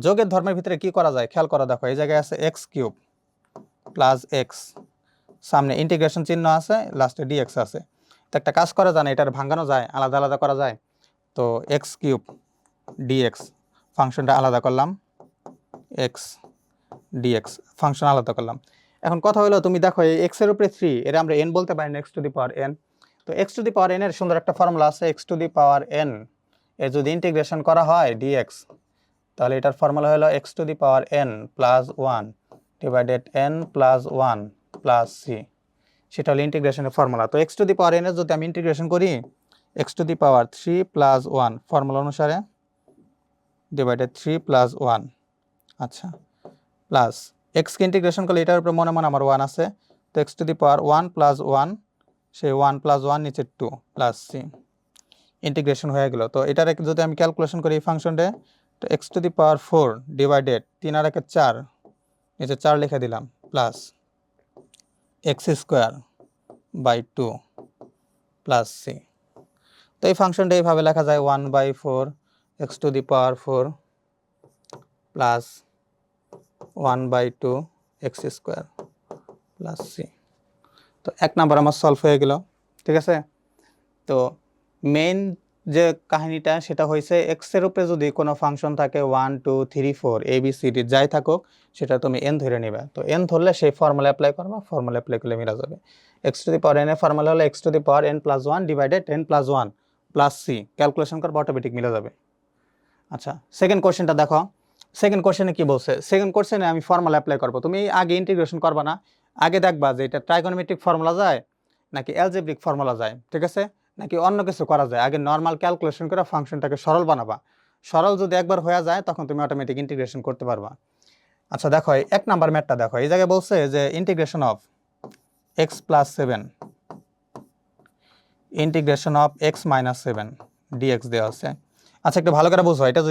যোগের ধর্মের ভিতরে কি করা যায় খেয়াল করা, দেখো এই জায়গায় আছে এক্স কিউব প্লাস এক্স, সামনে ইন্টিগ্রেশন চিহ্ন আছে, লাস্টে ডিএক্স আছে। তো একটা কাজ করা যায় না, এটার ভাঙানো যায়, আলাদা আলাদা করা যায়। তো এক্স কিউব ডিএক্স ফাংশনটা আলাদা করলাম, এক্স ডিএক্স ফাংশন আলাদা করলাম। এখন কথা হলো, তুমি দেখো এই এক্স এর উপরে 3, এর আমরা এন বলতে পারি না, x to the power n. তো x to the power n এর সুন্দর একটা ফর্মুলা আছে, x to the power n এর যদি ইন্টিগ্রেশন করা হয় ডিএক্স, তাহলে এটার ফর্মুলা হলো x to the power n plus 1 divided n plus 1 plus c, সেটা হলো ইন্টিগ্রেশনের ফর্মুলা। তো x to the power n এর যদি আমি ইন্টিগ্রেশন করি, x to the power 3 plus 1 formula অনুসারে ডিভাইডেড 3 প্লাস 1, আচ্ছা, প্লাস এক্সকে ইন্টিগ্রেশন করলে এটার উপরে মনে মনে আমার 1 আছে, তো x to the power 1 plus 1, সেই 1 প্লাস 1 নিচে 2 প্লাস সি, ইন্টিগ্রেশন হয়ে গেল। তো এটার যদি আমি ক্যালকুলেশন করি এই ফাংশনটা, তো x to the power 4 divided 3 আর 1 4, নিচে 4 লিখে দিলাম, plus x square by 2 plus c. তো এই ফাংশনটা এইভাবে লেখা যায় 1/4 x to the power 4 plus 1/2 x square plus c. তো 1 নাম্বার আমার সলভ হয়ে গেল, ঠিক আছে। তো মেইন যে কাহিনীটা সেটা হয়েছে, এক্স এর উপরে যদি কোনো ফাংশন থাকে 1 2 3 4 ABCD যাই থাকুক, সেটা তুমি এন ধরে নেবে। তো এন ধরলে সেই ফর্মুলা অ্যাপ্লাই করবা, ফর্মুলা অ্যাপ্লাই করলে মিলা যাবে। X to the power n এর ফর্মুলা হলো x to the power n plus 1 divided n plus 1 plus c, calculation করবা অটোমেটিক মিলে যাবে। আচ্ছা, সেকেন্ড কোশ্চেনটা দেখো। সেকেন্ড কোশ্চেনে কি বলছে, সেকেন্ড কোশ্চেনে আমি ফর্মুলা অ্যাপ্লাই করবো। তুমি আগে ইন্টিগ্রেশন করবা না, আগে দেখবা যে এটা ট্রাইগোনোমেট্রিক ফর্মুলা যায় নাকি অ্যালজেব্রিক ফর্মুলা যায়, ঠিক আছে, নাকি অন্য কিছু করা যায়। আগে নর্মাল ক্যালকুলেশন করে ফাংশনটাকে সরল বানাবা, সরল যদি একবার হয়ে যায় তখন তুমি অটোমেটিক ইন্টিগ্রেশন করতে পারবা। আচ্ছা দেখো, 1 নাম্বার ম্যাথটা দেখো, এই জায়গায় বলছে যে integration of x plus 7 integration of x minus 7 dx দেওয়া আছে। আচ্ছা, একটু ভালো করে বুঝো, এটা